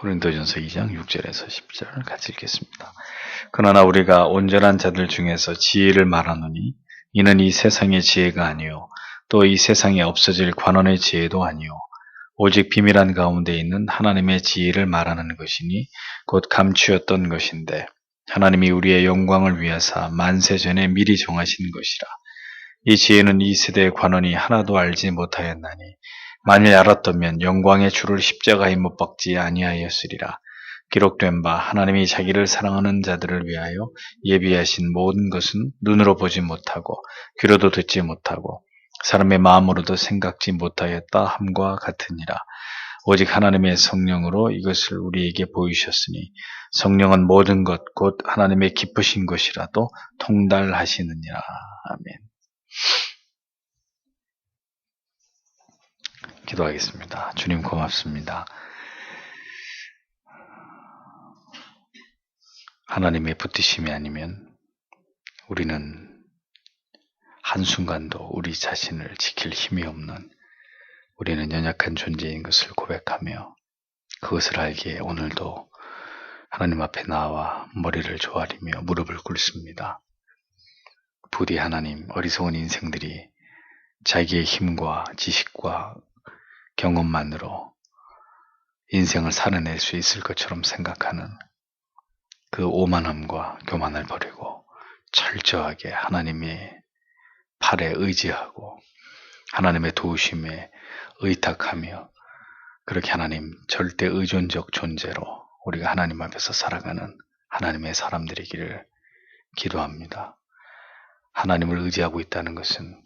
고린도전서 2장 6절에서 10절 같이 읽겠습니다. 그러나 우리가 온전한 자들 중에서 지혜를 말하노니 이는 이 세상의 지혜가 아니요 또 이 세상에 없어질 관원의 지혜도 아니요 오직 비밀한 가운데 있는 하나님의 지혜를 말하는 것이니 곧 감추었던 것인데 하나님이 우리의 영광을 위하사 만세 전에 미리 정하신 것이라. 이 지혜는 이 세대의 관원이 하나도 알지 못하였나니 만일 알았다면 영광의 주를 십자가에 못 박지 아니하였으리라. 기록된 바 하나님이 자기를 사랑하는 자들을 위하여 예비하신 모든 것은 눈으로 보지 못하고 귀로도 듣지 못하고 사람의 마음으로도 생각지 못하였다 함과 같으니라. 오직 하나님의 성령으로 이것을 우리에게 보이셨으니 성령은 모든 것 곧 하나님의 기쁘신 것이라도 통달하시느니라. 아멘. 기도하겠습니다. 주님 고맙습니다. 하나님의 붙드심이 아니면 우리는 한순간도 우리 자신을 지킬 힘이 없는 우리는 연약한 존재인 것을 고백하며 그것을 알기에 오늘도 하나님 앞에 나와 머리를 조아리며 무릎을 꿇습니다. 부디 하나님, 어리석은 인생들이 자기의 힘과 지식과 경험만으로 인생을 살아낼 수 있을 것처럼 생각하는 그 오만함과 교만을 버리고 철저하게 하나님의 팔에 의지하고 하나님의 도우심에 의탁하며 그렇게 하나님 절대 의존적 존재로 우리가 하나님 앞에서 살아가는 하나님의 사람들이기를 기도합니다. 하나님을 의지하고 있다는 것은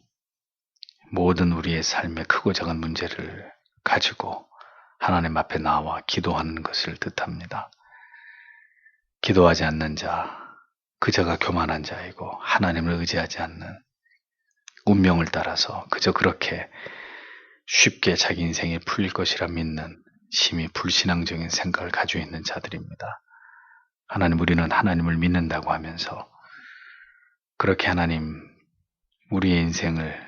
모든 우리의 삶의 크고 작은 문제를 가지고 하나님 앞에 나와 기도하는 것을 뜻합니다. 기도하지 않는 자, 그저가 교만한 자이고 하나님을 의지하지 않는 운명을 따라서 그저 그렇게 쉽게 자기 인생이 풀릴 것이라 믿는 심히 불신앙적인 생각을 가지고 있는 자들입니다. 하나님, 우리는 하나님을 믿는다고 하면서 그렇게 하나님 우리의 인생을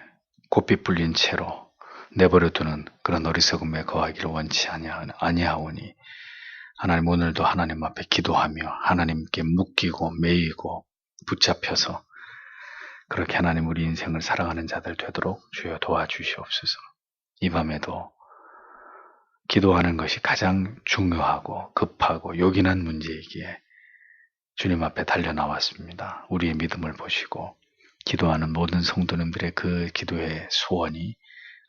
고삐 불린 채로 내버려두는 그런 어리석음에 거하기를 원치 아니하오니 하나님 오늘도 하나님 앞에 기도하며 하나님께 묶이고 매이고 붙잡혀서 그렇게 하나님 우리 인생을 살아가는 자들 되도록 주여 도와주시옵소서. 이 밤에도 기도하는 것이 가장 중요하고 급하고 요긴한 문제이기에 주님 앞에 달려나왔습니다. 우리의 믿음을 보시고 기도하는 모든 성도님들의 그 기도의 소원이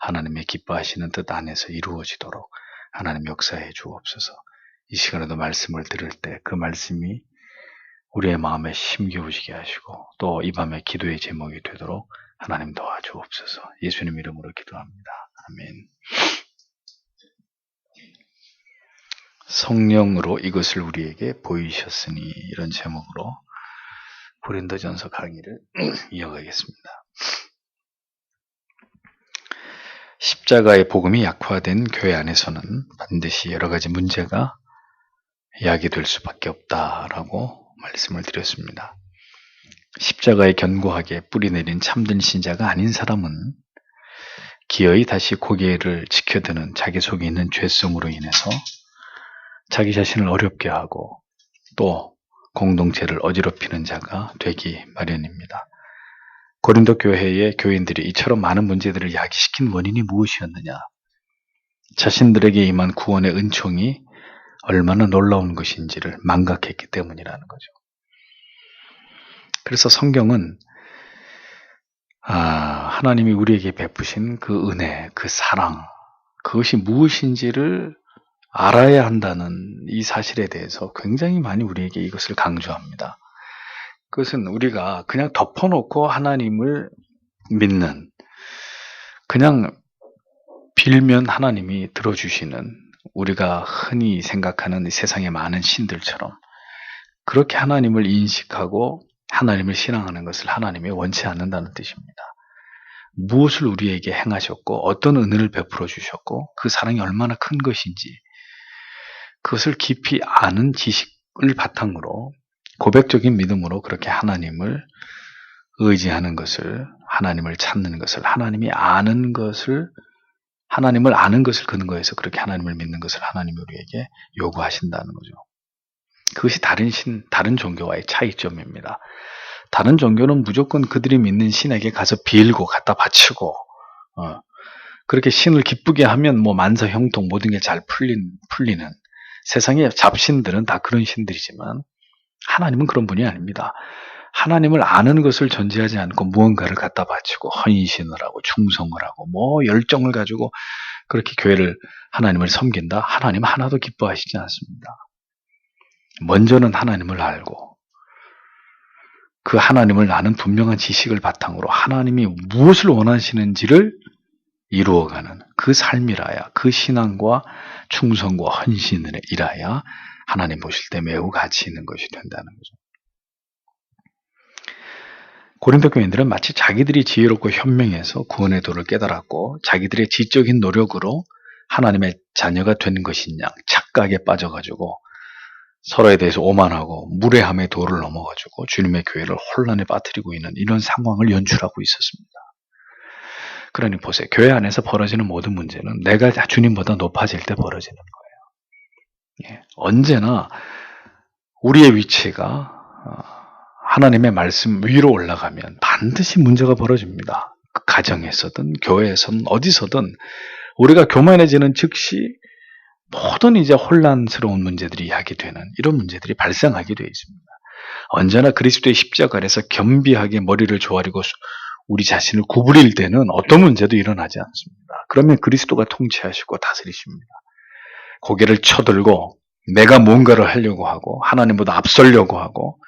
하나님의 기뻐하시는 뜻 안에서 이루어지도록 하나님 역사해 주옵소서. 이 시간에도 말씀을 들을 때 그 말씀이 우리의 마음에 심겨우시게 하시고 또 이 밤에 기도의 제목이 되도록 하나님 도와주옵소서. 예수님 이름으로 기도합니다. 아멘. 성령으로 이것을 우리에게 보이셨으니 이런 제목으로 고린도전서 강의를 이어가겠습니다. 십자가의 복음이 약화된 교회 안에서는 반드시 여러 가지 문제가 야기될 수밖에 없다라고 말씀을 드렸습니다. 십자가에 견고하게 뿌리내린 참된 신자가 아닌 사람은 기어이 다시 고개를 지켜드는 자기 속에 있는 죄성으로 인해서 자기 자신을 어렵게 하고 또 공동체를 어지럽히는 자가 되기 마련입니다. 고린도 교회의 교인들이 이처럼 많은 문제들을 야기시킨 원인이 무엇이었느냐? 자신들에게 임한 구원의 은총이 얼마나 놀라운 것인지를 망각했기 때문이라는 거죠. 그래서 성경은 하나님이 우리에게 베푸신 그 은혜, 그 사랑, 그것이 무엇인지를 알아야 한다는 이 사실에 대해서 굉장히 많이 우리에게 이것을 강조합니다. 그것은 우리가 그냥 덮어놓고 하나님을 믿는, 그냥 빌면 하나님이 들어주시는, 우리가 흔히 생각하는 이 세상의 많은 신들처럼 그렇게 하나님을 인식하고 하나님을 신앙하는 것을 하나님이 원치 않는다는 뜻입니다. 무엇을 우리에게 행하셨고 어떤 은혜를 베풀어 주셨고 그 사랑이 얼마나 큰 것인지 그것을 깊이 아는 지식을 바탕으로 고백적인 믿음으로 그렇게 하나님을 의지하는 것을, 하나님을 찾는 것을, 하나님이 아는 것을 하나님을 아는 것을 근거해서 그렇게 하나님을 믿는 것을 하나님이 우리에게 요구하신다는 거죠. 그것이 다른 종교와의 차이점입니다. 다른 종교는 무조건 그들이 믿는 신에게 가서 빌고 갖다 바치고 그렇게 신을 기쁘게 하면 뭐 만사 형통 모든 게 잘 풀리는 세상의 잡신들은 다 그런 신들이지만 하나님은 그런 분이 아닙니다. 하나님을 아는 것을 전제하지 않고 무언가를 갖다 바치고 헌신을 하고 충성을 하고 뭐 열정을 가지고 그렇게 하나님을 섬긴다? 하나님 하나도 기뻐하시지 않습니다. 먼저는 하나님을 알고 그 하나님을 아는 분명한 지식을 바탕으로 하나님이 무엇을 원하시는지를 이루어가는 그 삶이라야, 그 신앙과 충성과 헌신을 이라야 하나님 보실 때 매우 가치 있는 것이 된다는 거죠. 고린도 교인들은 마치 자기들이 지혜롭고 현명해서 구원의 도를 깨달았고 자기들의 지적인 노력으로 하나님의 자녀가 된 것이냐 착각에 빠져가지고 서로에 대해서 오만하고 무례함의 도를 넘어가지고 주님의 교회를 혼란에 빠뜨리고 있는 이런 상황을 연출하고 있었습니다. 그러니 보세요. 교회 안에서 벌어지는 모든 문제는 내가 주님보다 높아질 때 벌어지는 거예요. 예, 언제나 우리의 위치가 하나님의 말씀 위로 올라가면 반드시 문제가 벌어집니다. 가정에서든 교회에서든 어디서든 우리가 교만해지는 즉시 모든 이제 혼란스러운 문제들이 야기되는 이런 문제들이 발생하게 되어 있습니다. 언제나 그리스도의 십자가 아래서 겸비하게 머리를 조아리고 우리 자신을 구부릴 때는 어떤 문제도 일어나지 않습니다. 그러면 그리스도가 통치하시고 다스리십니다. 고개를 쳐들고 내가 뭔가를 하려고 하고 하나님보다 앞서려고 하고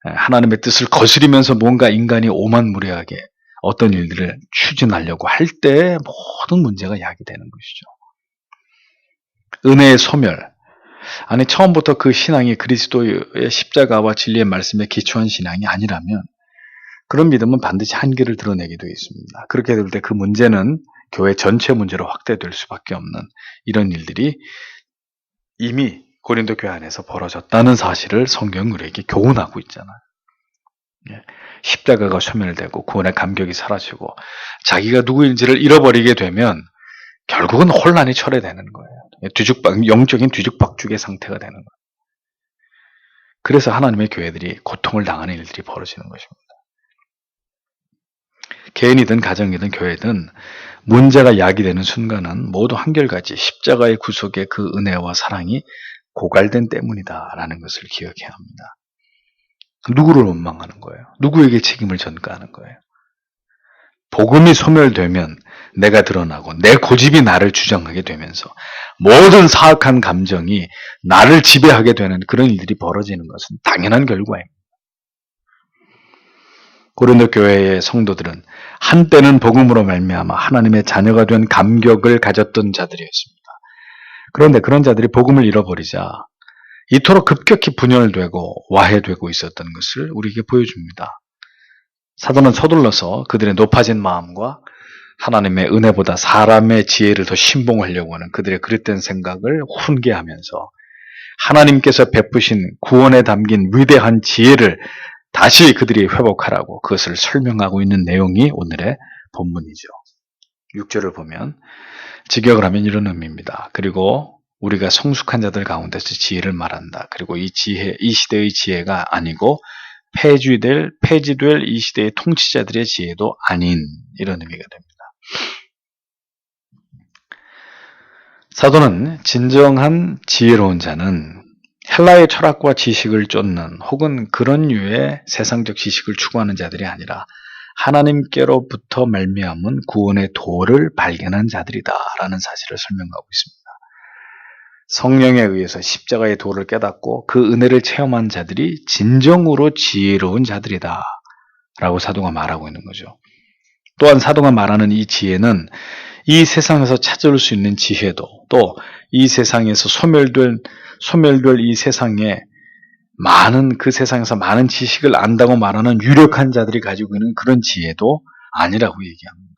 하나님의 뜻을 거스리면서 뭔가 인간이 오만무례하게 어떤 일들을 추진하려고 할 때 모든 문제가 야기되는 것이죠. 은혜의 소멸. 아니 처음부터 그 신앙이 그리스도의 십자가와 진리의 말씀에 기초한 신앙이 아니라면 그런 믿음은 반드시 한계를 드러내게 되어 있습니다. 그렇게 될 때 그 문제는 교회 전체 문제로 확대될 수밖에 없는 이런 일들이 이미 고린도 교회 안에서 벌어졌다는 사실을 성경은 우리에게 교훈하고 있잖아요. 십자가가 소멸되고 구원의 감격이 사라지고 자기가 누구인지를 잃어버리게 되면 결국은 혼란이 철회되는 거예요. 영적인 뒤죽박죽의 상태가 되는 거예요. 그래서 하나님의 교회들이 고통을 당하는 일들이 벌어지는 것입니다. 개인이든 가정이든 교회든 문제가 야기되는 순간은 모두 한결같이 십자가의 구속의 그 은혜와 사랑이 고갈된 때문이다라는 것을 기억해야 합니다. 누구를 원망하는 거예요? 누구에게 책임을 전가하는 거예요? 복음이 소멸되면 내가 드러나고 내 고집이 나를 주장하게 되면서 모든 사악한 감정이 나를 지배하게 되는 그런 일들이 벌어지는 것은 당연한 결과입니다. 고린도 교회의 성도들은 한때는 복음으로 말미암아 하나님의 자녀가 된 감격을 가졌던 자들이었습니다. 그런데 그런 자들이 복음을 잃어버리자 이토록 급격히 분열되고 와해되고 있었던 것을 우리에게 보여줍니다. 사도는 서둘러서 그들의 높아진 마음과 하나님의 은혜보다 사람의 지혜를 더 신봉하려고 하는 그들의 그릇된 생각을 훈계하면서 하나님께서 베푸신 구원에 담긴 위대한 지혜를 다시 그들이 회복하라고 그것을 설명하고 있는 내용이 오늘의 본문이죠. 6절을 보면 직역을 하면 이런 의미입니다. 그리고 우리가 성숙한 자들 가운데서 지혜를 말한다. 그리고 이 시대의 지혜가 아니고 폐지될 이 시대의 통치자들의 지혜도 아닌 이런 의미가 됩니다. 사도는 진정한 지혜로운 자는 헬라의 철학과 지식을 쫓는 혹은 그런 류의 세상적 지식을 추구하는 자들이 아니라 하나님께로부터 말미암은 구원의 도를 발견한 자들이다라는 사실을 설명하고 있습니다. 성령에 의해서 십자가의 도를 깨닫고 그 은혜를 체험한 자들이 진정으로 지혜로운 자들이다 라고 사도가 말하고 있는 거죠. 또한 사도가 말하는 이 지혜는 이 세상에서 찾아올 수 있는 지혜도 또 이 세상에서 소멸될 이 세상에 그 세상에서 많은 지식을 안다고 말하는 유력한 자들이 가지고 있는 그런 지혜도 아니라고 얘기합니다.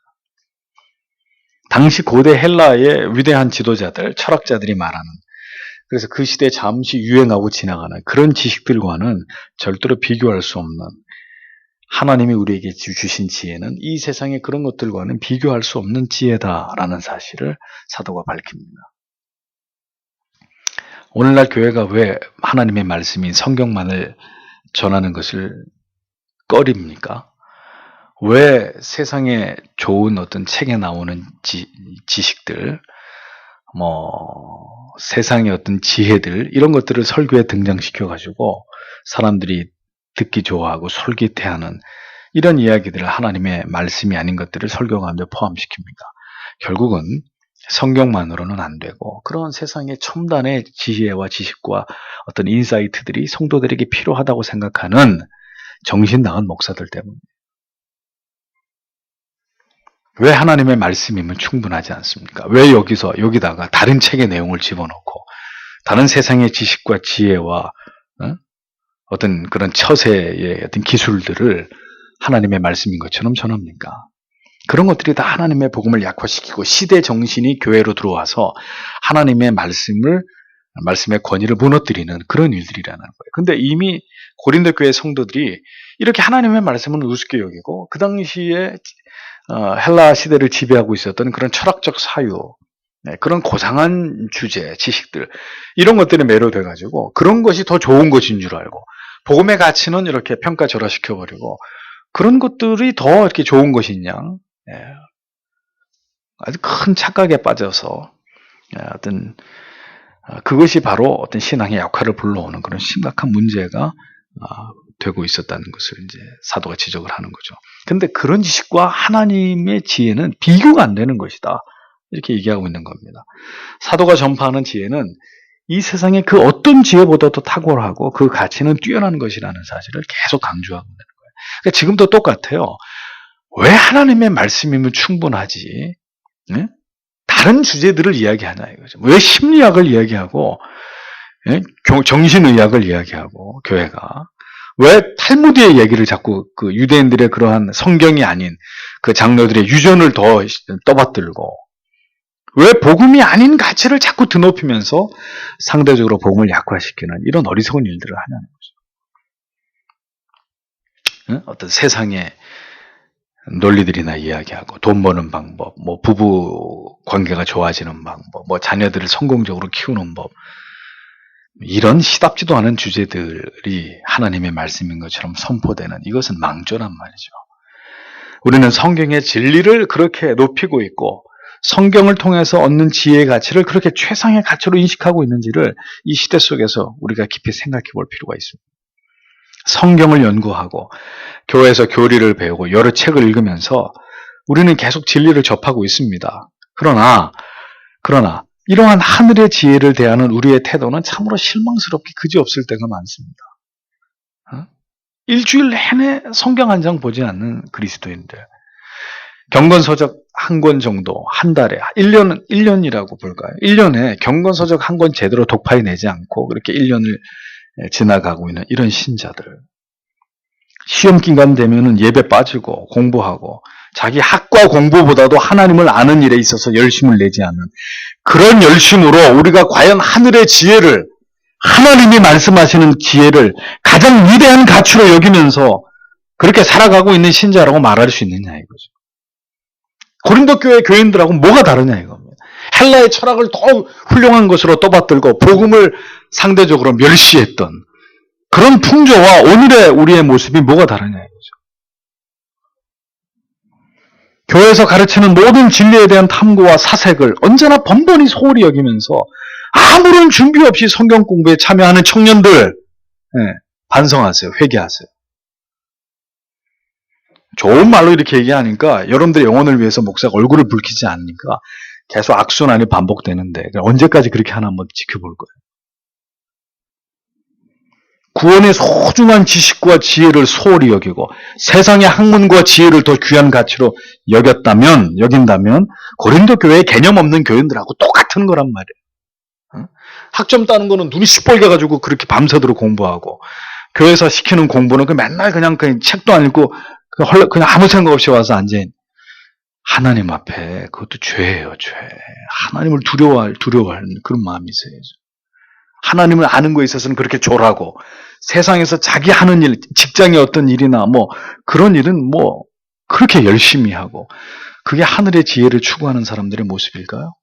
당시 고대 헬라의 위대한 지도자들, 철학자들이 말하는 그래서 그 시대에 잠시 유행하고 지나가는 그런 지식들과는 절대로 비교할 수 없는 하나님이 우리에게 주신 지혜는 이 세상의 그런 것들과는 비교할 수 없는 지혜다라는 사실을 사도가 밝힙니다. 오늘날 교회가 왜 하나님의 말씀인 성경만을 전하는 것을 꺼립니까? 왜 세상에 좋은 어떤 책에 나오는 지식들, 세상의 어떤 지혜들, 이런 것들을 설교에 등장시켜가지고 사람들이 듣기 좋아하고 솔깃해하는 이런 이야기들을 하나님의 말씀이 아닌 것들을 설교 가운데 포함시킵니다. 결국은 성경만으로는 안 되고 그런 세상의 첨단의 지혜와 지식과 어떤 인사이트들이 성도들에게 필요하다고 생각하는 정신 나간 목사들 때문에 왜 하나님의 말씀이면 충분하지 않습니까? 왜 여기다가 다른 책의 내용을 집어넣고 다른 세상의 지식과 지혜와 어떤 그런 처세의 어떤 기술들을 하나님의 말씀인 것처럼 전합니까? 그런 것들이 다 하나님의 복음을 약화시키고 시대 정신이 교회로 들어와서 하나님의 말씀의 권위를 무너뜨리는 그런 일들이라는 거예요. 근데 이미 고린도 교회 성도들이 이렇게 하나님의 말씀을 우습게 여기고 그 당시에 헬라 시대를 지배하고 있었던 그런 철학적 사유, 그런 고상한 주제, 지식들 이런 것들에 매료돼가지고 그런 것이 더 좋은 것인 줄 알고 복음의 가치는 이렇게 평가절하시켜버리고 그런 것들이 더 이렇게 좋은 것이냐, 아주 큰 착각에 빠져서 어떤 그것이 바로 어떤 신앙의 약화를 불러오는 그런 심각한 문제가 되고 있었다는 것을 이제 사도가 지적을 하는 거죠. 근데 그런 지식과 하나님의 지혜는 비교가 안 되는 것이다. 이렇게 얘기하고 있는 겁니다. 사도가 전파하는 지혜는 이 세상의 그 어떤 지혜보다도 탁월하고 그 가치는 뛰어난 것이라는 사실을 계속 강조하고 있는 거예요. 그러니까 지금도 똑같아요. 왜 하나님의 말씀이면 충분하지? 네? 다른 주제들을 이야기하냐 이거죠. 왜 심리학을 이야기하고 정신의학을 이야기하고 교회가 왜 탈무드의 얘기를 자꾸 그 유대인들의 그러한 성경이 아닌 그 장로들의 유전을 더 떠받들고 왜 복음이 아닌 가치를 자꾸 드높이면서 상대적으로 복음을 약화시키는 이런 어리석은 일들을 하냐는 거죠. 어떤 세상의 논리들이나 이야기하고 돈 버는 방법, 부부 관계가 좋아지는 방법, 자녀들을 성공적으로 키우는 법 이런 시답지도 않은 주제들이 하나님의 말씀인 것처럼 선포되는 이것은 망조란 말이죠. 우리는 성경의 진리를 그렇게 높이고 있고 성경을 통해서 얻는 지혜의 가치를 그렇게 최상의 가치로 인식하고 있는지를 이 시대 속에서 우리가 깊이 생각해 볼 필요가 있습니다. 성경을 연구하고 교회에서 교리를 배우고 여러 책을 읽으면서 우리는 계속 진리를 접하고 있습니다. 그러나 이러한 하늘의 지혜를 대하는 우리의 태도는 참으로 실망스럽게 그지없을 때가 많습니다. 일주일 내내 성경 한 장 보지 않는 그리스도인들. 경건서적 한 권 정도 한 달에 1년이라고 볼까요? 1년에 경건서적 한 권 제대로 독파해 내지 않고 그렇게 1년을 지나가고 있는 이런 신자들. 시험 기간 되면은 예배 빠지고 공부하고 자기 학과 공부보다도 하나님을 아는 일에 있어서 열심을 내지 않는 그런 열심으로 우리가 과연 하늘의 지혜를 하나님이 말씀하시는 지혜를 가장 위대한 가치로 여기면서 그렇게 살아가고 있는 신자라고 말할 수 있느냐 이거죠. 고린도 교회 교인들하고 뭐가 다르냐 이겁니다. 헬라의 철학을 더 훌륭한 것으로 떠받들고 복음을 상대적으로 멸시했던 그런 풍조와 오늘의 우리의 모습이 뭐가 다르냐 이거죠. 교회에서 가르치는 모든 진리에 대한 탐구와 사색을 언제나 번번이 소홀히 여기면서 아무런 준비 없이 성경 공부에 참여하는 청년들 반성하세요. 회개하세요. 좋은 말로 이렇게 얘기하니까 여러분들의 영혼을 위해서 목사가 얼굴을 붉히지 않으니까 계속 악순환이 반복되는데 언제까지 그렇게 하나 한번 지켜볼 거예요. 구원의 소중한 지식과 지혜를 소홀히 여기고 세상의 학문과 지혜를 더 귀한 가치로 여긴다면 고린도 교회의 개념 없는 교인들하고 똑같은 거란 말이에요. 학점 따는 거는 눈이 시뻘게 가지고 그렇게 밤새도록 공부하고 교회에서 시키는 공부는 맨날 그냥 책도 안 읽고 그냥 아무 생각 없이 와서 앉아있는 하나님 앞에 그것도 죄예요. 죄. 하나님을 두려워할 그런 마음이 있어야죠. 하나님을 아는 거에 있어서는 그렇게 졸하고 세상에서 자기 하는 일, 직장의 어떤 일이나 뭐 그런 일은 뭐 그렇게 열심히 하고 그게 하늘의 지혜를 추구하는 사람들의 모습일까요?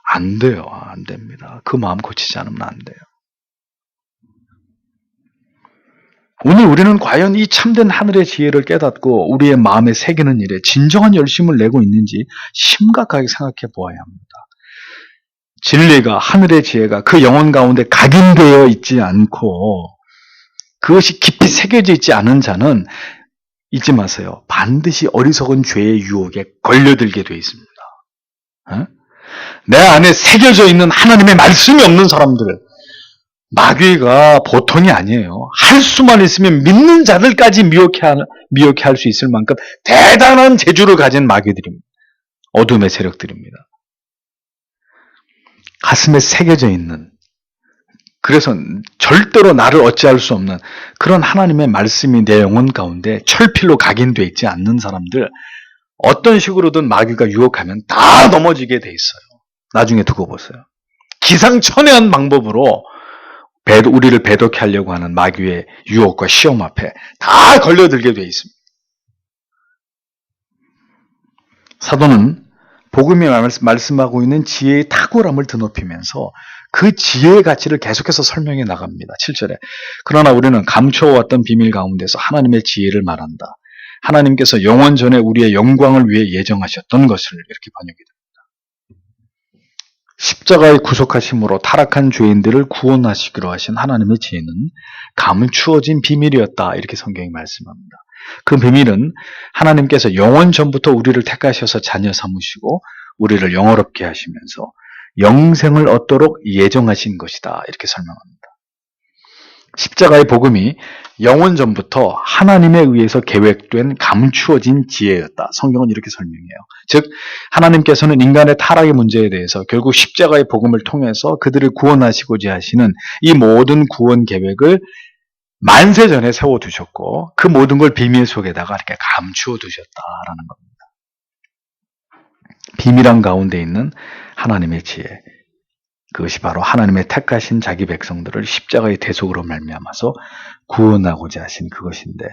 안 돼요. 안 됩니다. 그 마음 고치지 않으면 안 돼요. 오늘 우리는 과연 이 참된 하늘의 지혜를 깨닫고 우리의 마음에 새기는 일에 진정한 열심을 내고 있는지 심각하게 생각해 보아야 합니다. 진리가, 하늘의 지혜가 그 영혼 가운데 각인되어 있지 않고 그것이 깊이 새겨져 있지 않은 자는 잊지 마세요. 반드시 어리석은 죄의 유혹에 걸려들게 되어 있습니다. 내 안에 새겨져 있는 하나님의 말씀이 없는 사람들, 마귀가 보통이 아니에요. 할 수만 있으면 믿는 자들까지 미혹해 할 수 있을 만큼 대단한 재주를 가진 마귀들입니다. 어둠의 세력들입니다. 가슴에 새겨져 있는, 그래서 절대로 나를 어찌할 수 없는 그런 하나님의 말씀이 내 영혼 가운데 철필로 각인되어 있지 않는 사람들, 어떤 식으로든 마귀가 유혹하면 다 넘어지게 돼 있어요. 나중에 두고 보세요. 기상천외한 방법으로 우리를 배독해 하려고 하는 마귀의 유혹과 시험 앞에 다 걸려들게 돼 있습니다. 사도는 복음이 말씀하고 있는 지혜의 탁월함을 드높이면서 그 지혜의 가치를 계속해서 설명해 나갑니다. 7절에 그러나 우리는 감춰왔던 비밀 가운데서 하나님의 지혜를 말한다. 하나님께서 영원 전에 우리의 영광을 위해 예정하셨던 것을, 이렇게 번역이 됩니다. 십자가의 구속하심으로 타락한 죄인들을 구원하시기로 하신 하나님의 지혜는 감추어진 비밀이었다. 이렇게 성경이 말씀합니다. 그 비밀은 하나님께서 영원 전부터 우리를 택하셔서 자녀 삼으시고 우리를 영화롭게 하시면서 영생을 얻도록 예정하신 것이다. 이렇게 설명합니다. 십자가의 복음이 영원 전부터 하나님에 의해서 계획된 감추어진 지혜였다. 성경은 이렇게 설명해요. 즉 하나님께서는 인간의 타락의 문제에 대해서 결국 십자가의 복음을 통해서 그들을 구원하시고자 하시는 이 모든 구원 계획을 만세 전에 세워두셨고 그 모든 걸 비밀 속에다가 이렇게 감추어 두셨다라는 겁니다. 비밀한 가운데 있는 하나님의 지혜, 그것이 바로 하나님의 택하신 자기 백성들을 십자가의 대속으로 말미암아서 구원하고자 하신 그것인데,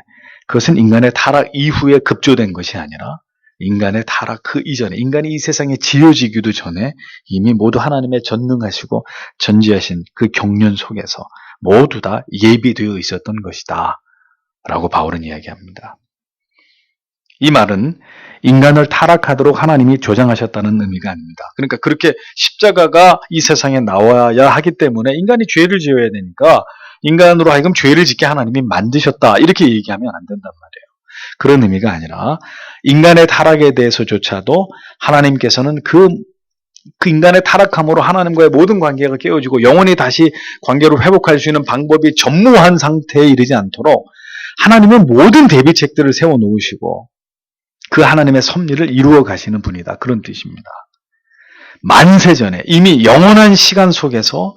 그것은 인간의 타락 이후에 급조된 것이 아니라 인간의 타락 그 이전에, 인간이 이 세상에 지어지기도 전에 이미 모두 하나님의 전능하시고 전지하신 그 경륜 속에서 모두 다 예비되어 있었던 것이다 라고 바울은 이야기합니다. 이 말은 인간을 타락하도록 하나님이 조장하셨다는 의미가 아닙니다. 그러니까 그렇게 십자가가 이 세상에 나와야 하기 때문에 인간이 죄를 지어야 되니까 인간으로 하여금 죄를 짓게 하나님이 만드셨다, 이렇게 얘기하면 안 된단 말이에요. 그런 의미가 아니라 인간의 타락에 대해서조차도 하나님께서는 그 인간의 타락함으로 하나님과의 모든 관계가 깨어지고 영원히 다시 관계를 회복할 수 있는 방법이 전무한 상태에 이르지 않도록 하나님은 모든 대비책들을 세워놓으시고 그 하나님의 섭리를 이루어 가시는 분이다, 그런 뜻입니다. 만세전에 이미 영원한 시간 속에서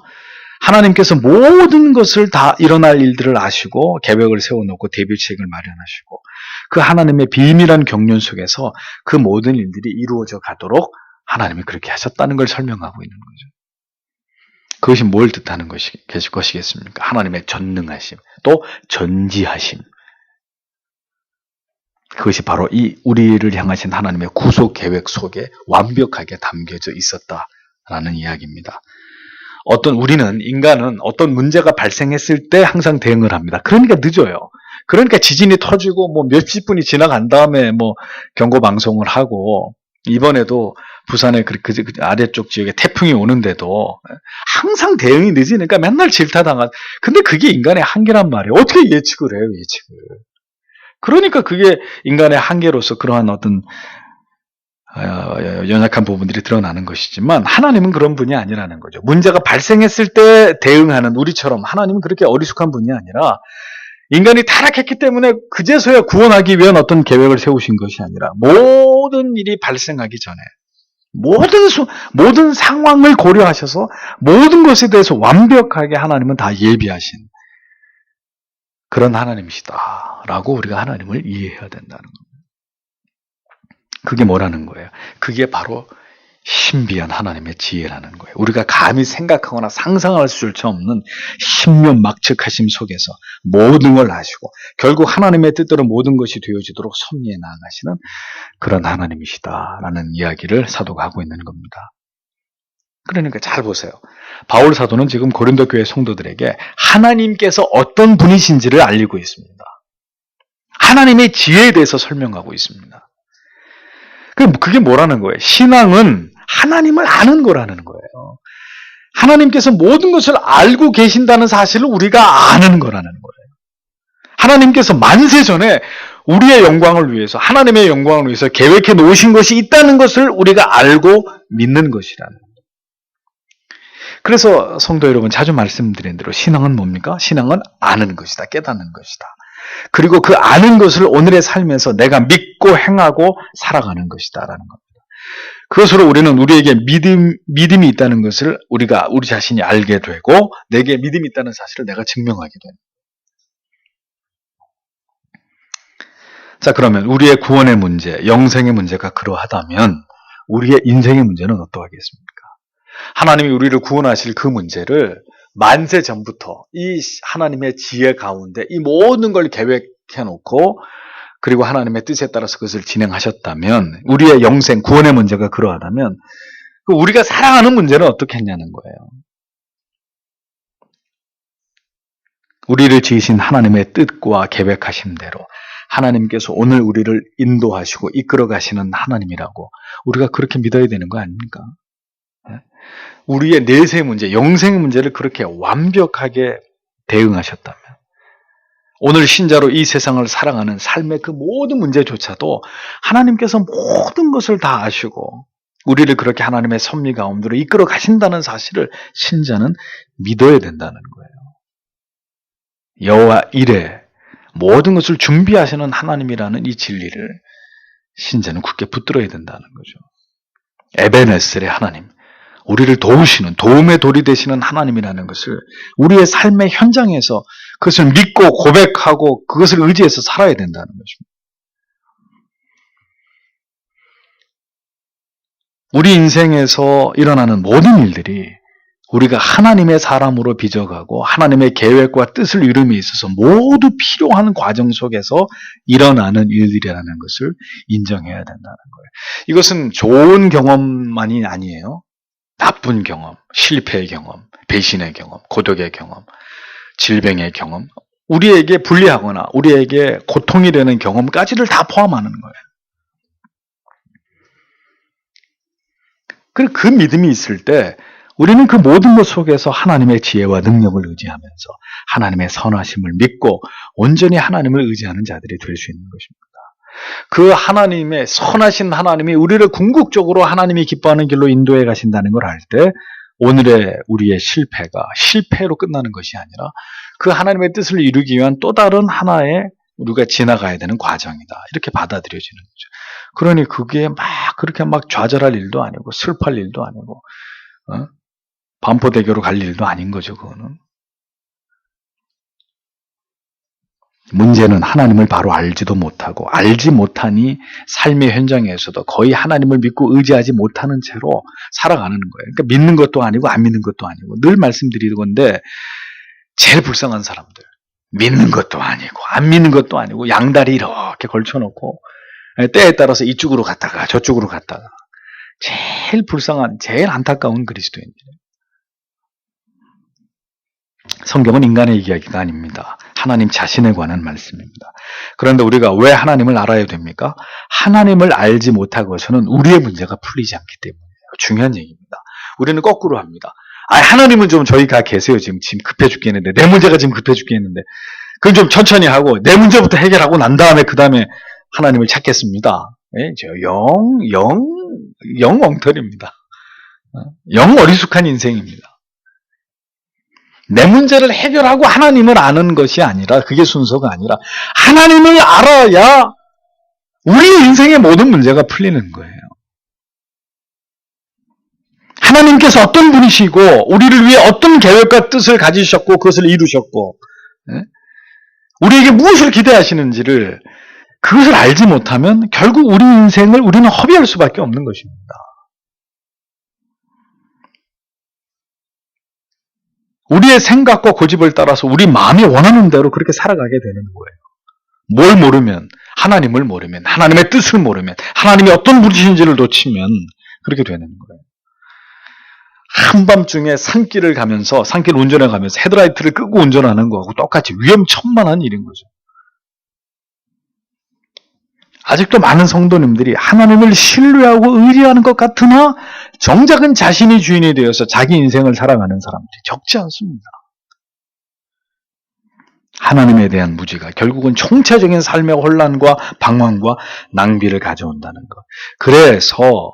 하나님께서 모든 것을 다 일어날 일들을 아시고 계획을 세워놓고 대비책을 마련하시고 그 하나님의 비밀한 경륜 속에서 그 모든 일들이 이루어져 가도록 하나님이 그렇게 하셨다는 걸 설명하고 있는 거죠. 그것이 뭘 뜻하는 것이겠습니까? 하나님의 전능하심, 또 전지하심. 그것이 바로 이 우리를 향하신 하나님의 구속 계획 속에 완벽하게 담겨져 있었다라는 이야기입니다. 인간은 어떤 문제가 발생했을 때 항상 대응을 합니다. 그러니까 늦어요. 그러니까 지진이 터지고 뭐 몇십 분이 지나간 다음에 뭐 경고 방송을 하고, 이번에도 부산의 그 아래쪽 지역에 태풍이 오는데도 항상 대응이 늦으니까 맨날 질타당한. 근데 그게 인간의 한계란 말이에요. 어떻게 예측을 해요, 예측을. 그러니까 그게 인간의 한계로서 그러한 어떤 연약한 부분들이 드러나는 것이지만 하나님은 그런 분이 아니라는 거죠. 문제가 발생했을 때 대응하는 우리처럼 하나님은 그렇게 어리숙한 분이 아니라 인간이 타락했기 때문에 그제서야 구원하기 위한 어떤 계획을 세우신 것이 아니라 모든 일이 발생하기 전에 모든 상황을 고려하셔서 모든 것에 대해서 완벽하게 하나님은 다 예비하신 그런 하나님이시다라고 우리가 하나님을 이해해야 된다는 겁니다. 그게 뭐라는 거예요? 그게 바로 신비한 하나님의 지혜라는 거예요. 우리가 감히 생각하거나 상상할 수조차 없는 신묘막측하심 속에서 모든 걸 아시고 결국 하나님의 뜻대로 모든 것이 되어지도록 섭리해 나아가시는 그런 하나님이시다라는 이야기를 사도가 하고 있는 겁니다. 그러니까 잘 보세요. 바울 사도는 지금 고린도 교회 성도들에게 하나님께서 어떤 분이신지를 알리고 있습니다. 하나님의 지혜에 대해서 설명하고 있습니다. 그게 뭐라는 거예요? 신앙은 하나님을 아는 거라는 거예요. 하나님께서 모든 것을 알고 계신다는 사실을 우리가 아는 거라는 거예요. 하나님께서 만세 전에 우리의 영광을 위해서, 하나님의 영광을 위해서 계획해 놓으신 것이 있다는 것을 우리가 알고 믿는 것이라는 거예요. 그래서 성도 여러분, 자주 말씀드린 대로 신앙은 뭡니까? 신앙은 아는 것이다, 깨닫는 것이다. 그리고 그 아는 것을 오늘의 삶에서 내가 믿고 행하고 살아가는 것이다라는 겁니다. 그것으로 우리는 우리에게 믿음이 있다는 것을 우리 자신이 알게 되고, 내게 믿음이 있다는 사실을 내가 증명하게 됩니다. 자, 그러면 우리의 구원의 문제, 영생의 문제가 그러하다면 우리의 인생의 문제는 어떠하겠습니까? 하나님이 우리를 구원하실 그 문제를 만세 전부터 이 하나님의 지혜 가운데 이 모든 걸 계획해 놓고, 그리고 하나님의 뜻에 따라서 그것을 진행하셨다면, 우리의 영생, 구원의 문제가 그러하다면 우리가 살아가는 문제는 어떻게 했냐는 거예요. 우리를 지으신 하나님의 뜻과 계획하심대로 하나님께서 오늘 우리를 인도하시고 이끌어 가시는 하나님이라고 우리가 그렇게 믿어야 되는 거 아닙니까? 우리의 내세 문제, 영생의 문제를 그렇게 완벽하게 대응하셨다면, 오늘 신자로 이 세상을 살아가는 삶의 그 모든 문제조차도 하나님께서 모든 것을 다 아시고 우리를 그렇게 하나님의 섭리 가운데로 이끌어 가신다는 사실을 신자는 믿어야 된다는 거예요. 여호와 이레, 모든 것을 준비하시는 하나님이라는 이 진리를 신자는 굳게 붙들어야 된다는 거죠. 에베네셀의 하나님, 우리를 도우시는, 도움의 돌이 되시는 하나님이라는 것을 우리의 삶의 현장에서 그것을 믿고 고백하고 그것을 의지해서 살아야 된다는 것입니다. 우리 인생에서 일어나는 모든 일들이 우리가 하나님의 사람으로 빚어가고 하나님의 계획과 뜻을 이룸에 있어서 모두 필요한 과정 속에서 일어나는 일들이라는 것을 인정해야 된다는 거예요. 이것은 좋은 경험만이 아니에요. 나쁜 경험, 실패의 경험, 배신의 경험, 고독의 경험, 질병의 경험, 우리에게 불리하거나 우리에게 고통이 되는 경험까지를 다 포함하는 거예요. 그리고 그 믿음이 있을 때 우리는 그 모든 것 속에서 하나님의 지혜와 능력을 의지하면서 하나님의 선하심을 믿고 온전히 하나님을 의지하는 자들이 될 수 있는 것입니다. 그 하나님의 선하신 하나님이 우리를 궁극적으로 하나님이 기뻐하는 길로 인도해 가신다는 걸 알 때, 오늘의 우리의 실패가 실패로 끝나는 것이 아니라 그 하나님의 뜻을 이루기 위한 또 다른 하나의 우리가 지나가야 되는 과정이다, 이렇게 받아들여지는 거죠. 그러니 그게 그렇게 좌절할 일도 아니고 슬퍼할 일도 아니고 반포대교로 갈 일도 아닌 거죠. 그거는 문제는 하나님을 바로 알지도 못하고, 알지 못하니 삶의 현장에서도 거의 하나님을 믿고 의지하지 못하는 채로 살아가는 거예요. 그러니까 믿는 것도 아니고 안 믿는 것도 아니고, 늘 말씀드리는 건데, 제일 불쌍한 사람들, 믿는 것도 아니고 안 믿는 것도 아니고 양다리 이렇게 걸쳐놓고 때에 따라서 이쪽으로 갔다가 저쪽으로 갔다가, 제일 불쌍한, 제일 안타까운 그리스도인들이에요. 성경은 인간의 이야기가 아닙니다. 하나님 자신에 관한 말씀입니다. 그런데 우리가 왜 하나님을 알아야 됩니까? 하나님을 알지 못하고서는 우리의 문제가 풀리지 않기 때문이에요. 중요한 얘기입니다. 우리는 거꾸로 합니다. 하나님은 좀 저희가 계세요. 지금 급해 죽겠는데, 내 문제가 지금 급해 죽겠는데, 그건 좀 천천히 하고 내 문제부터 해결하고 난 다음에 그 다음에 하나님을 찾겠습니다. 영 엉터리입니다. 영 어리숙한 인생입니다. 내 문제를 해결하고 하나님을 아는 것이 아니라, 그게 순서가 아니라 하나님을 알아야 우리 인생의 모든 문제가 풀리는 거예요. 하나님께서 어떤 분이시고 우리를 위해 어떤 계획과 뜻을 가지셨고 그것을 이루셨고 우리에게 무엇을 기대하시는지를, 그것을 알지 못하면 결국 우리 인생을 우리는 허비할 수밖에 없는 것입니다. 우리의 생각과 고집을 따라서 우리 마음이 원하는 대로 그렇게 살아가게 되는 거예요. 뭘 모르면, 하나님을 모르면, 하나님의 뜻을 모르면, 하나님이 어떤 분이신지를 놓치면 그렇게 되는 거예요. 한밤중에 산길을 가면서, 산길 운전해 가면서 헤드라이트를 끄고 운전하는 거하고 똑같이 위험천만한 일인 거죠. 아직도 많은 성도님들이 하나님을 신뢰하고 의지하는 것 같으나 정작은 자신이 주인이 되어서 자기 인생을 살아가는 사람들이 적지 않습니다. 하나님에 대한 무지가 결국은 총체적인 삶의 혼란과 방황과 낭비를 가져온다는 것. 그래서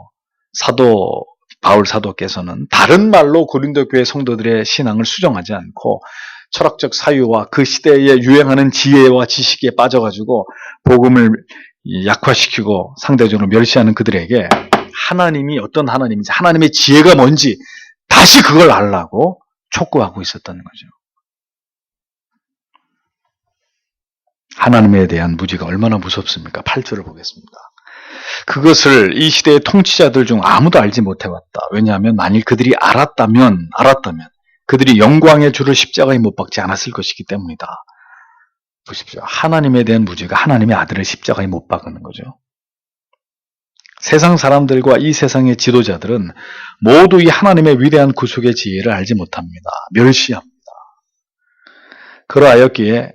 바울 사도께서는 다른 말로 고린도 교회 성도들의 신앙을 수정하지 않고 철학적 사유와 그 시대에 유행하는 지혜와 지식에 빠져가지고 복음을 약화시키고 상대적으로 멸시하는 그들에게 하나님이 어떤 하나님인지, 하나님의 지혜가 뭔지 다시 그걸 알라고 촉구하고 있었다는 거죠. 하나님에 대한 무지가 얼마나 무섭습니까? 8절을 보겠습니다. 그것을 이 시대의 통치자들 중 아무도 알지 못해왔다. 왜냐하면 만일 그들이 알았다면 그들이 영광의 주를 십자가에 못 박지 않았을 것이기 때문이다. 보십시오. 하나님에 대한 무지가 하나님의 아들을 십자가에 못 박는 거죠. 세상 사람들과 이 세상의 지도자들은 모두 이 하나님의 위대한 구속의 지혜를 알지 못합니다. 멸시합니다. 그러하였기에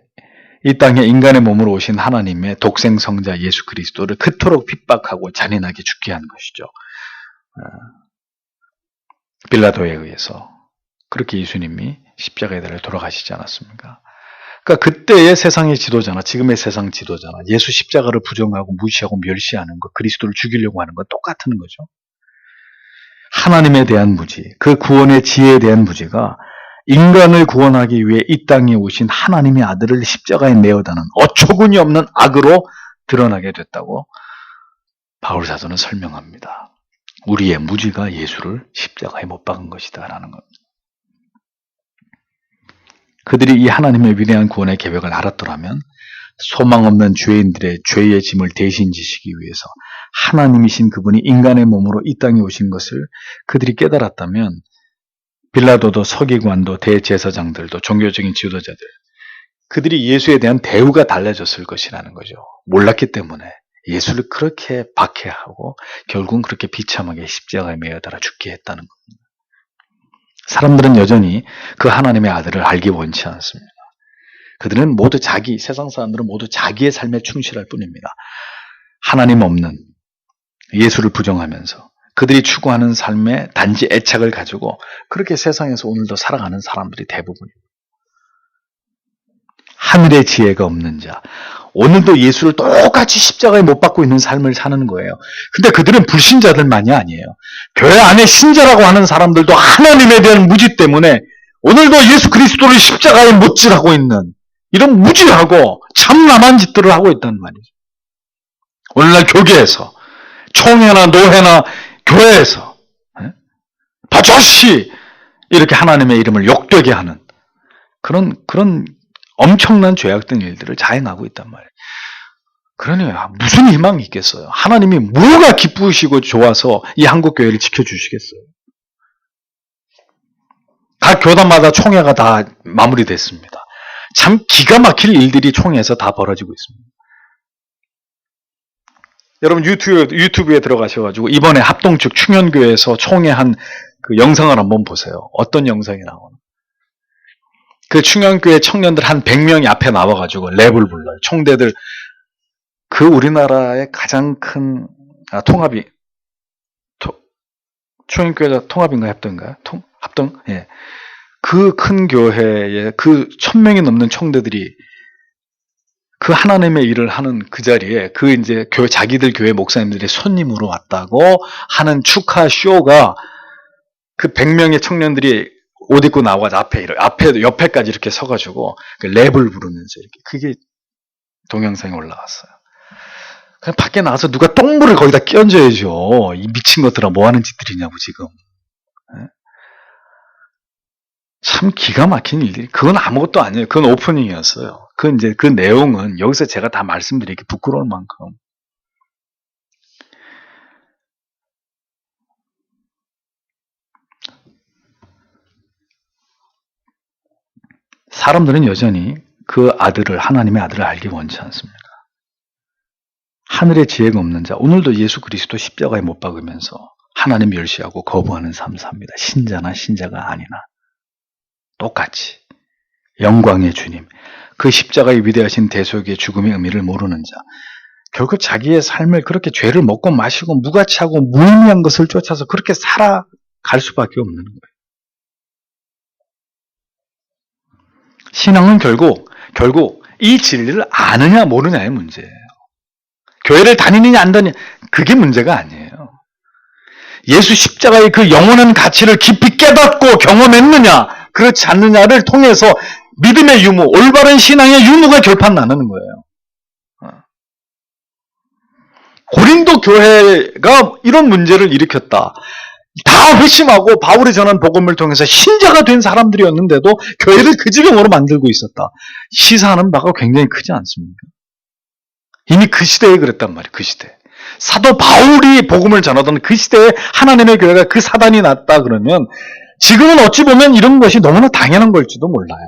이 땅에 인간의 몸으로 오신 하나님의 독생성자 예수 그리스도를 그토록 핍박하고 잔인하게 죽게 한 것이죠. 빌라도에 의해서 그렇게 예수님이 십자가에 달려 돌아가시지 않았습니까? 그러니까 그때의 세상의 지도자나 지금의 세상 지도자나 예수 십자가를 부정하고 무시하고 멸시하는 것, 그리스도를 죽이려고 하는 건 똑같은 거죠. 하나님에 대한 무지, 그 구원의 지혜에 대한 무지가 인간을 구원하기 위해 이 땅에 오신 하나님의 아들을 십자가에 내어다는 어처구니 없는 악으로 드러나게 됐다고 바울 사도는 설명합니다. 우리의 무지가 예수를 십자가에 못 박은 것이다 라는 겁니다. 그들이 이 하나님의 위대한 구원의 계획을 알았더라면 소망 없는 죄인들의 죄의 짐을 대신 지시기 위해서 하나님이신 그분이 인간의 몸으로 이 땅에 오신 것을 그들이 깨달았다면 빌라도도 서기관도 대제사장들도 종교적인 지도자들 그들이 예수에 대한 대우가 달라졌을 것이라는 거죠. 몰랐기 때문에 예수를 그렇게 박해하고 결국은 그렇게 비참하게 십자가에 매어 달아 죽게 했다는 겁니다. 사람들은 여전히 그 하나님의 아들을 알기 원치 않습니다. 그들은 모두 세상 사람들은 모두 자기의 삶에 충실할 뿐입니다. 하나님 없는 예수를 부정하면서 그들이 추구하는 삶에 단지 애착을 가지고 그렇게 세상에서 오늘도 살아가는 사람들이 대부분입니다. 하늘의 지혜가 없는 자, 오늘도 예수를 똑같이 십자가에 못 박고 있는 삶을 사는 거예요. 근데 그들은 불신자들만이 아니에요. 교회 안에 신자라고 하는 사람들도 하나님에 대한 무지 때문에 오늘도 예수 그리스도를 십자가에 못 지라고 있는 이런 무지하고 참남한 짓들을 하고 있단 말이죠. 오늘날 교계에서 총회나 노회나 교회에서 버젓이 이렇게 하나님의 이름을 욕되게 하는 그런 엄청난 죄악된 일들을 자행하고 있단 말이에요. 그러니 무슨 희망이 있겠어요? 하나님이 뭐가 기쁘시고 좋아서 이 한국교회를 지켜주시겠어요? 각 교단마다 총회가 다 마무리됐습니다. 참 기가 막힐 일들이 총회에서 다 벌어지고 있습니다. 여러분 유튜브에 들어가셔가지고 이번에 합동측 충현교회에서 총회한 그 영상을 한번 보세요. 어떤 영상이 나오나? 그 충현교회 청년들 한 100명이 앞에 나와가지고 랩을 불러요. 총대들 그 우리나라의 가장 큰 통합이 충현교회가 통합인가 합동인가요? 합동? 예. 그 큰 교회에 그 1000명이 넘는 총대들이 그 하나님의 일을 하는 그 자리에 그 이제 자기들 교회 목사님들이 손님으로 왔다고 하는 축하 쇼가 그 100명의 청년들이 옷 입고 나와가지고 앞에 옆에까지 이렇게 서가지고 그 랩을 부르면서 이렇게 그게 동영상에 올라왔어요. 그냥 밖에 나가서 누가 똥물을 거기다 끼얹어야죠. 이 미친 것들아 뭐 하는 짓들이냐고 지금. 참 기가 막힌 일들이 그건 아무것도 아니에요. 그건 오프닝이었어요. 그 내용은 여기서 제가 다 말씀드리기 부끄러울 만큼 사람들은 여전히 그 아들을, 하나님의 아들을 알기 원치 않습니다. 하늘의 지혜가 없는 자, 오늘도 예수 그리스도 십자가에 못 박으면서 하나님 멸시하고 거부하는 삶 삽니다. 신자나 신자가 아니나 똑같이. 영광의 주님, 그 십자가의 위대하신 대속의 죽음의 의미를 모르는 자, 결국 자기의 삶을 그렇게 죄를 먹고 마시고 무가치하고 무의미한 것을 쫓아서 그렇게 살아갈 수밖에 없는 거예요. 신앙은 결국 이 진리를 아느냐 모르냐의 문제예요. 교회를 다니느냐 안 다니느냐, 그게 문제가 아니에요. 예수 십자가의 그 영원한 가치를 깊이 깨닫고 경험했느냐, 그렇지 않느냐를 통해서 믿음의 유무, 올바른 신앙의 유무가 결판 나는 거예요. 고린도 교회가 이런 문제를 일으켰다. 다 회심하고 바울이 전한 복음을 통해서 신자가 된 사람들이었는데도 교회를 그 지경으로 만들고 있었다. 시사하는 바가 굉장히 크지 않습니까? 이미 그 시대에 그랬단 말이에요. 그 시대. 사도 바울이 복음을 전하던 그 시대에 하나님의 교회가 그 사단이 났다 그러면 지금은 어찌 보면 이런 것이 너무나 당연한 걸지도 몰라요.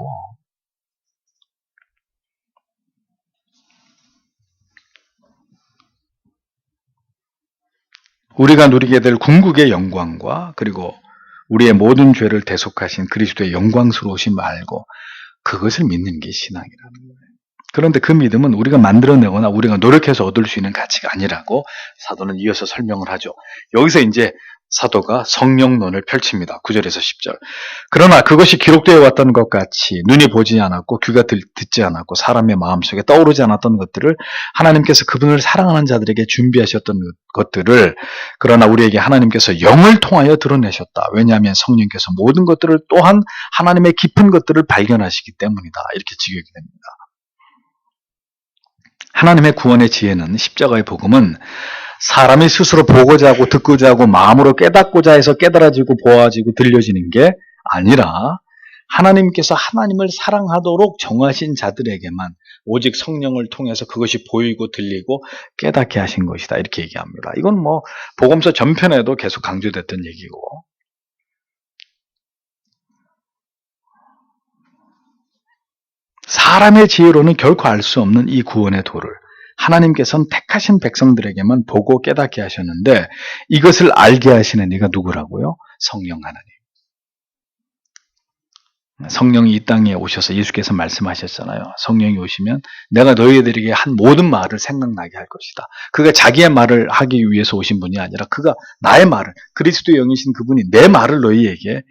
우리가 누리게 될 궁극의 영광과 그리고 우리의 모든 죄를 대속하신 그리스도의 영광스러우심 말고 그것을 믿는 게 신앙이라는 거예요. 그런데 그 믿음은 우리가 만들어내거나 우리가 노력해서 얻을 수 있는 가치가 아니라고 사도는 이어서 설명을 하죠. 여기서 이제 사도가 성령론을 펼칩니다. 9절에서 10절. 그러나 그것이 기록되어 왔던 것 같이 눈이 보지 않았고 귀가 듣지 않았고 사람의 마음속에 떠오르지 않았던 것들을 하나님께서 그분을 사랑하는 자들에게 준비하셨던 것들을 그러나 우리에게 하나님께서 영을 통하여 드러내셨다. 왜냐하면 성령께서 모든 것들을 또한 하나님의 깊은 것들을 발견하시기 때문이다. 이렇게 지적이 됩니다. 하나님의 구원의 지혜는 십자가의 복음은 사람이 스스로 보고자 하고 듣고자 하고 마음으로 깨닫고자 해서 깨달아지고 보아지고 들려지는 게 아니라 하나님께서 하나님을 사랑하도록 정하신 자들에게만 오직 성령을 통해서 그것이 보이고 들리고 깨닫게 하신 것이다. 이렇게 얘기합니다. 이건 뭐 복음서 전편에도 계속 강조됐던 얘기고 사람의 지혜로는 결코 알 수 없는 이 구원의 도를 하나님께서는 택하신 백성들에게만 보고 깨닫게 하셨는데 이것을 알게 하시는 이가 누구라고요? 성령 하나님. 성령이 이 땅에 오셔서 예수께서 말씀하셨잖아요. 성령이 오시면 내가 너희들에게 한 모든 말을 생각나게 할 것이다. 그가 자기의 말을 하기 위해서 오신 분이 아니라 그가 나의 말을, 그리스도의 영이신 그분이 내 말을 너희에게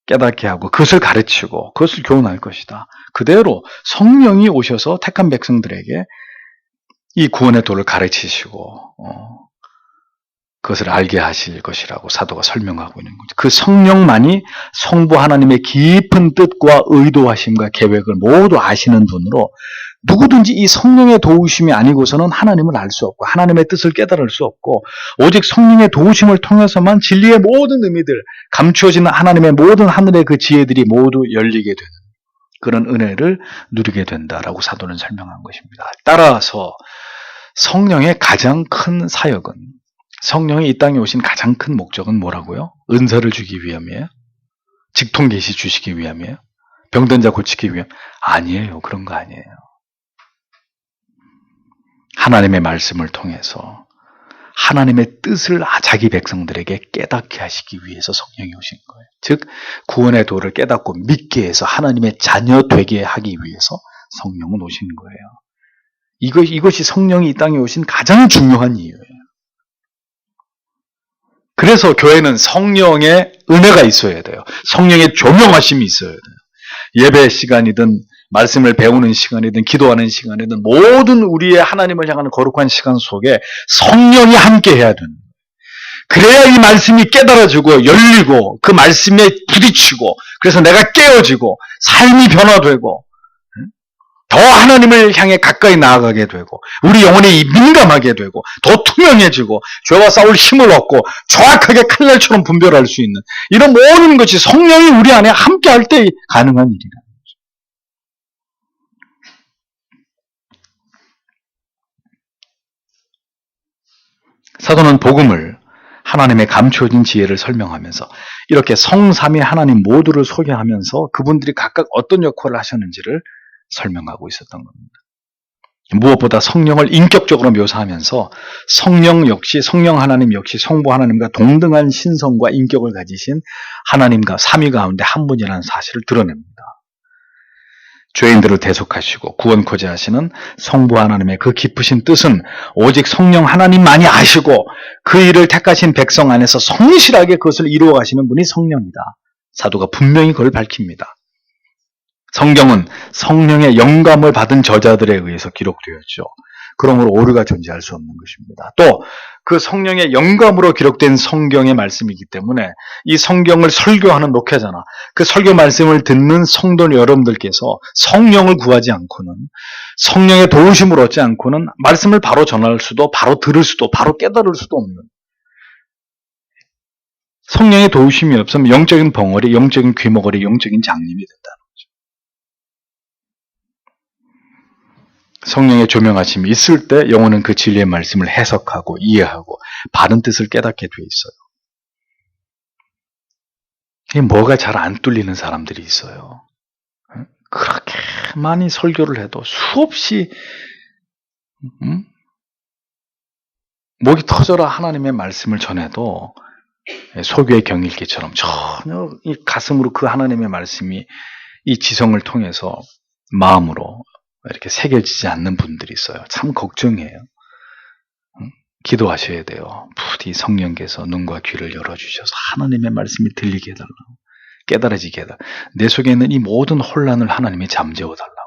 깨닫게 하고 그것을 가르치고 그것을 교훈할 것이다. 그대로 성령이 오셔서 택한 백성들에게 이 구원의 도를 가르치시고 그것을 알게 하실 것이라고 사도가 설명하고 있는 거죠. 그 성령만이 성부 하나님의 깊은 뜻과 의도하심과 계획을 모두 아시는 분으로 누구든지 이 성령의 도우심이 아니고서는 하나님을 알 수 없고 하나님의 뜻을 깨달을 수 없고 오직 성령의 도우심을 통해서만 진리의 모든 의미들, 감추어지는 하나님의 모든 하늘의 그 지혜들이 모두 열리게 되는 그런 은혜를 누리게 된다라고 사도는 설명한 것입니다. 따라서 성령의 가장 큰 사역은 성령이 이 땅에 오신 가장 큰 목적은 뭐라고요? 은사를 주기 위함이에요? 직통 계시 주시기 위함이에요? 병든 자 고치기 위함? 아니에요. 그런 거 아니에요. 하나님의 말씀을 통해서 하나님의 뜻을 자기 백성들에게 깨닫게 하시기 위해서 성령이 오신 거예요. 즉 구원의 도를 깨닫고 믿게 해서 하나님의 자녀 되게 하기 위해서 성령은 오신 거예요. 이것이 성령이 이 땅에 오신 가장 중요한 이유예요. 그래서 교회는 성령의 은혜가 있어야 돼요. 성령의 조명하심이 있어야 돼요. 예배 시간이든 말씀을 배우는 시간이든 기도하는 시간이든 모든 우리의 하나님을 향하는 거룩한 시간 속에 성령이 함께 해야 됩니다. 그래야 이 말씀이 깨달아지고 열리고 그 말씀에 부딪히고 그래서 내가 깨어지고 삶이 변화되고 더 하나님을 향해 가까이 나아가게 되고 우리 영혼이 민감하게 되고 더 투명해지고 죄와 싸울 힘을 얻고 정확하게 칼날처럼 분별할 수 있는 이런 모든 것이 성령이 우리 안에 함께할 때 가능한 일이라. 사도는 복음을 하나님의 감추어진 지혜를 설명하면서 이렇게 성삼위 하나님 모두를 소개하면서 그분들이 각각 어떤 역할을 하셨는지를 설명하고 있었던 겁니다. 무엇보다 성령을 인격적으로 묘사하면서 성령 하나님 역시 성부 하나님과 동등한 신성과 인격을 가지신 하나님과 삼위 가운데 한 분이라는 사실을 드러냅니다. 죄인들을 대속하시고 구원코자 하시는 성부 하나님의 그 깊으신 뜻은 오직 성령 하나님만이 아시고 그 일을 택하신 백성 안에서 성실하게 그것을 이루어 가시는 분이 성령이다. 사도가 분명히 그걸 밝힙니다. 성경은 성령의 영감을 받은 저자들에 의해서 기록되었죠. 그러므로 오류가 존재할 수 없는 것입니다. 또 그 성령의 영감으로 기록된 성경의 말씀이기 때문에 이 성경을 설교하는 목회자나 그 설교 말씀을 듣는 성도 여러분들께서 성령을 구하지 않고는, 성령의 도우심을 얻지 않고는 말씀을 바로 전할 수도, 바로 들을 수도, 바로 깨달을 수도 없는, 성령의 도우심이 없으면 영적인 벙어리, 영적인 귀머거리, 영적인 장님이 된다는 거죠. 성령의 조명하심이 있을 때 영혼은 그 진리의 말씀을 해석하고 이해하고 바른 뜻을 깨닫게 돼 있어요. 이 뭐가 잘 안 뚫리는 사람들이 있어요. 그렇게 많이 설교를 해도 수없이 목이 터져라 하나님의 말씀을 전해도 소교의 경일기처럼 전혀 이 가슴으로 그 하나님의 말씀이 이 지성을 통해서 마음으로 이렇게 새겨지지 않는 분들이 있어요. 참 걱정이에요. 기도하셔야 돼요. 부디 성령께서 눈과 귀를 열어주셔서 하나님의 말씀이 들리게 해달라고, 깨달아지게 해달라고, 내 속에 있는 이 모든 혼란을 하나님이 잠재워달라고.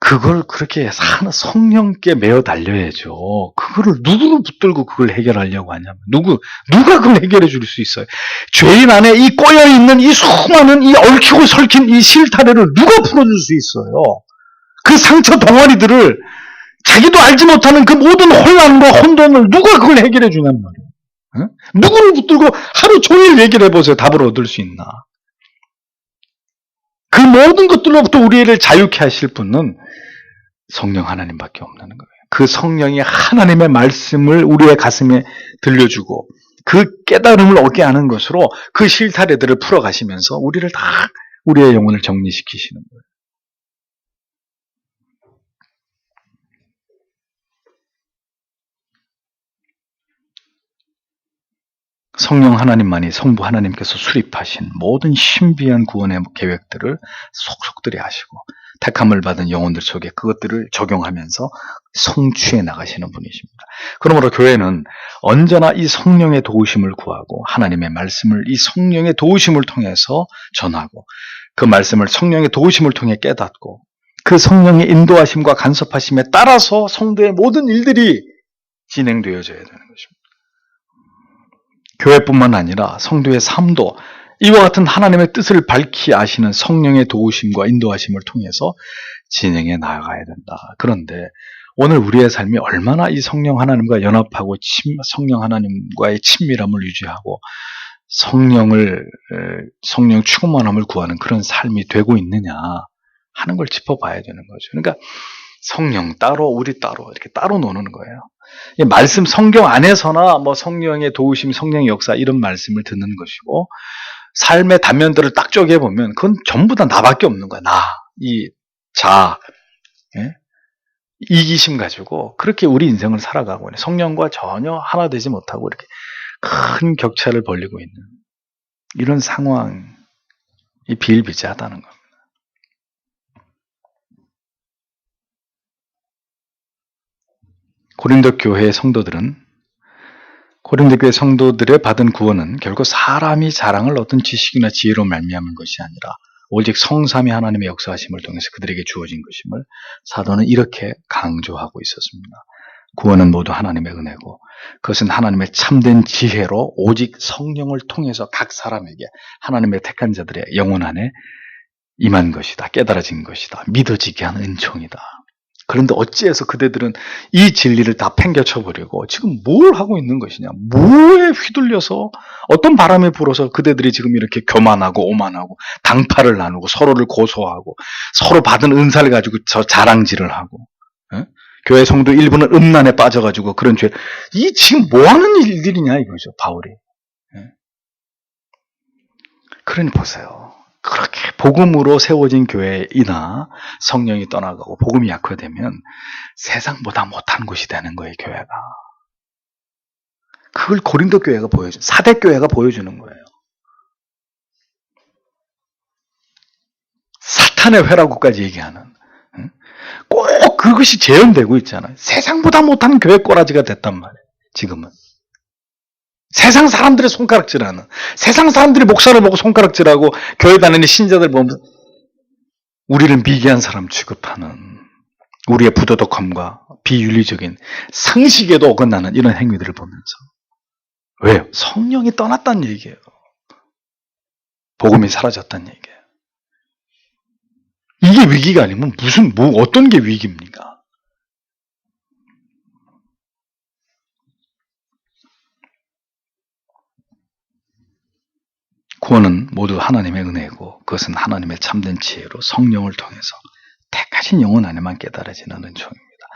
그걸 그렇게 성령께 매어 달려야죠. 그거를 누구를 붙들고 그걸 해결하려고 하냐면, 누가 그걸 해결해 줄 수 있어요? 죄인 안에 이 꼬여있는 이 수많은 이 얽히고 설킨 이 실타래를 누가 풀어줄 수 있어요? 그 상처 덩어리들을, 자기도 알지 못하는 그 모든 혼란과 혼돈을 누가 그걸 해결해 주냔 말이에요. 누구를 붙들고 하루 종일 얘기를 해보세요. 답을 얻을 수 있나? 그 모든 것들로부터 우리를 자유케 하실 분은 성령 하나님밖에 없는 거예요. 그 성령이 하나님의 말씀을 우리의 가슴에 들려주고 그 깨달음을 얻게 하는 것으로 그 실타래들을 풀어가시면서 우리의 영혼을 정리시키시는 거예요. 성령 하나님만이 성부 하나님께서 수립하신 모든 신비한 구원의 계획들을 속속들이 하시고 택함을 받은 영혼들 속에 그것들을 적용하면서 성취해 나가시는 분이십니다. 그러므로 교회는 언제나 이 성령의 도우심을 구하고 하나님의 말씀을 이 성령의 도우심을 통해서 전하고 그 말씀을 성령의 도우심을 통해 깨닫고 그 성령의 인도하심과 간섭하심에 따라서 성도의 모든 일들이 진행되어져야 되는 것입니다. 교회뿐만 아니라 성도의 삶도 이와 같은 하나님의 뜻을 밝히 아시는 성령의 도우심과 인도하심을 통해서 진행해 나가야 된다. 그런데 오늘 우리의 삶이 얼마나 이 성령 하나님과 연합하고 성령 하나님과의 친밀함을 유지하고 성령 충만함을 구하는 그런 삶이 되고 있느냐 하는 걸 짚어봐야 되는 거죠. 그러니까 성령 따로 우리 따로 이렇게 따로 노는 거예요. 말씀 성경 안에서나 뭐 성령의 도우심, 성령의 역사 이런 말씀을 듣는 것이고 삶의 단면들을 딱 쪼개보면 그건 전부 다 나밖에 없는 거야. 이기심 가지고 그렇게 우리 인생을 살아가고 있는, 성령과 전혀 하나 되지 못하고 이렇게 큰 격차를 벌리고 있는 이런 상황이 비일비재하다는 겁니다. 고린도 교회의 성도들의 받은 구원은 결국 사람이 자랑을 어떤 지식이나 지혜로 말미암은 것이 아니라 오직 성삼위 하나님의 역사하심을 통해서 그들에게 주어진 것임을 사도는 이렇게 강조하고 있었습니다. 구원은 모두 하나님의 은혜고 그것은 하나님의 참된 지혜로 오직 성령을 통해서 각 사람에게 하나님의 택한 자들의 영혼 안에 임한 것이다. 깨달아진 것이다. 믿어지게 하는 은총이다. 그런데 어찌해서 그대들은 이 진리를 다 팽개쳐버리고 지금 뭘 하고 있는 것이냐? 뭐에 휘둘려서 어떤 바람이 불어서 그대들이 지금 이렇게 교만하고 오만하고 당파를 나누고 서로를 고소하고 서로 받은 은사를 가지고 저 자랑질을 하고 교회 성도 일부는 음란에 빠져가지고 그런 죄. 이 지금 뭐 하는 일들이냐 이거죠, 바울이. 그러니 보세요. 그렇게 복음으로 세워진 교회이나 성령이 떠나가고 복음이 약화되면 세상보다 못한 곳이 되는 거예요, 교회가. 그걸 고린도 교회가 보여준, 사대 교회가 보여주는 거예요. 사탄의 회라고까지 얘기하는. 꼭 그것이 재현되고 있잖아요. 세상보다 못한 교회 꼬라지가 됐단 말이에요, 지금은. 세상 사람들의 손가락질하는, 세상 사람들이 목사를 보고 손가락질하고 교회 다니는 신자들 보면서 우리를 미개한 사람 취급하는, 우리의 부도덕함과 비윤리적인 상식에도 어긋나는 이런 행위들을 보면서. 왜요? 성령이 떠났다는 얘기예요. 복음이 사라졌다는 얘기예요. 이게 위기가 아니면 어떤 게 위기입니까? 구원은 모두 하나님의 은혜고 그것은 하나님의 참된 지혜로 성령을 통해서 택하신 영혼 안에만 깨달아지는 은총입니다.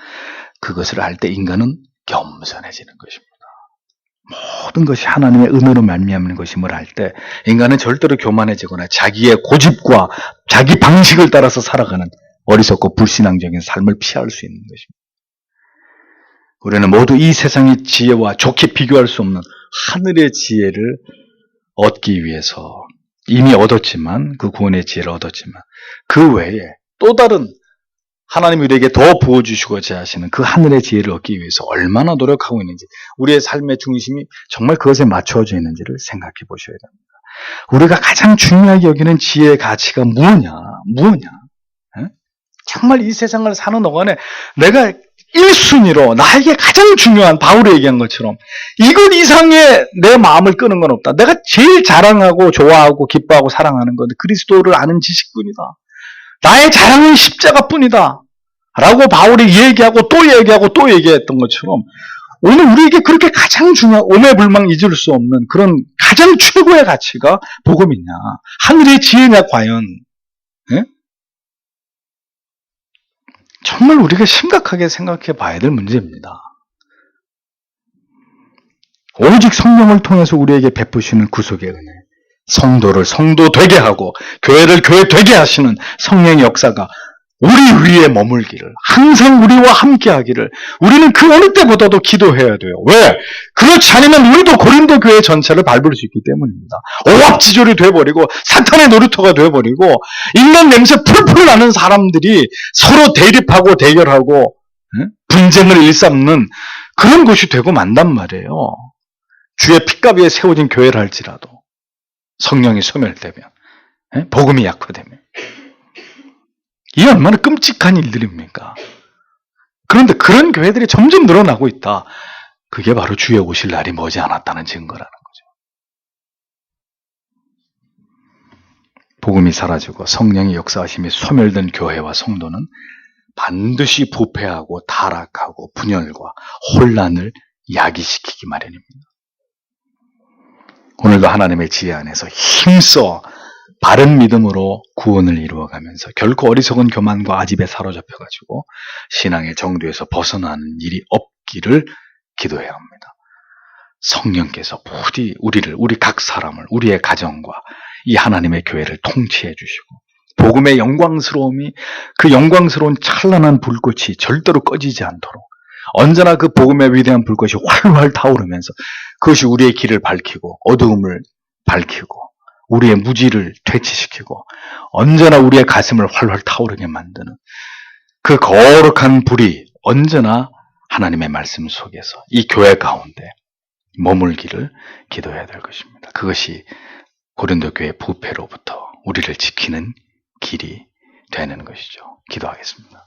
그것을 알 때 인간은 겸손해지는 것입니다. 모든 것이 하나님의 은혜로 말미암는 것임을 알 때 인간은 절대로 교만해지거나 자기의 고집과 자기 방식을 따라서 살아가는 어리석고 불신앙적인 삶을 피할 수 있는 것입니다. 우리는 모두 이 세상의 지혜와 좋게 비교할 수 없는 하늘의 지혜를 얻기 위해서 이미 얻었지만, 그 구원의 지혜를 얻었지만 그 외에 또 다른 하나님 우리에게 더 부어주시고자 하시는 그 하늘의 지혜를 얻기 위해서 얼마나 노력하고 있는지, 우리의 삶의 중심이 정말 그것에 맞춰져 있는지를 생각해 보셔야 됩니다. 우리가 가장 중요하게 여기는 지혜의 가치가 무엇냐? 정말 이 세상을 사는 동안에 내가 1순위로 나에게 가장 중요한, 바울이 얘기한 것처럼 이것 이상의 내 마음을 끄는 건 없다. 내가 제일 자랑하고 좋아하고 기뻐하고 사랑하는 건 그리스도를 아는 지식뿐이다. 나의 자랑은 십자가뿐이다. 라고 바울이 얘기하고 또 얘기하고 또 얘기했던 것처럼 오늘 우리에게 그렇게 가장 중요한, 오매불망 잊을 수 없는 그런 가장 최고의 가치가 복음이냐? 하늘의 지혜냐 과연? 예? 정말 우리가 심각하게 생각해 봐야 될 문제입니다. 오직 성령을 통해서 우리에게 베푸시는 구속의 은혜, 성도를 성도 되게 하고 교회를 교회 되게 하시는 성령의 역사가 우리 위에 머물기를, 항상 우리와 함께 하기를 우리는 그 어느 때보다도 기도해야 돼요. 왜? 그렇지 않으면 우리도 고린도 교회 전체를 밟을 수 있기 때문입니다. 오합지졸이 돼버리고 사탄의 놀이터가 돼버리고 인간 냄새 풀풀 나는 사람들이 서로 대립하고 대결하고 분쟁을 일삼는 그런 곳이 되고 만단 말이에요. 주의 핏값 위에 세워진 교회를 할지라도 성령이 소멸되면, 복음이 약화되면, 이게 얼마나 끔찍한 일들입니까? 그런데 그런 교회들이 점점 늘어나고 있다. 그게 바로 주의 오실 날이 머지 않았다는 증거라는 거죠. 복음이 사라지고 성령의 역사하심이 소멸된 교회와 성도는 반드시 부패하고 타락하고 분열과 혼란을 야기시키기 마련입니다. 오늘도 하나님의 지혜 안에서 힘써 바른 믿음으로 구원을 이루어가면서 결코 어리석은 교만과 아집에 사로잡혀가지고 신앙의 정도에서 벗어나는 일이 없기를 기도해야 합니다. 성령께서 부디 우리 각 사람을, 우리의 가정과 이 하나님의 교회를 통치해 주시고 복음의 영광스러움이, 그 영광스러운 찬란한 불꽃이 절대로 꺼지지 않도록 언제나 그 복음의 위대한 불꽃이 활활 타오르면서 그것이 우리의 길을 밝히고 어두움을 밝히고 우리의 무지를 퇴치시키고 언제나 우리의 가슴을 활활 타오르게 만드는 그 거룩한 불이 언제나 하나님의 말씀 속에서 이 교회 가운데 머물기를 기도해야 될 것입니다. 그것이 고린도 교회 부패로부터 우리를 지키는 길이 되는 것이죠. 기도하겠습니다.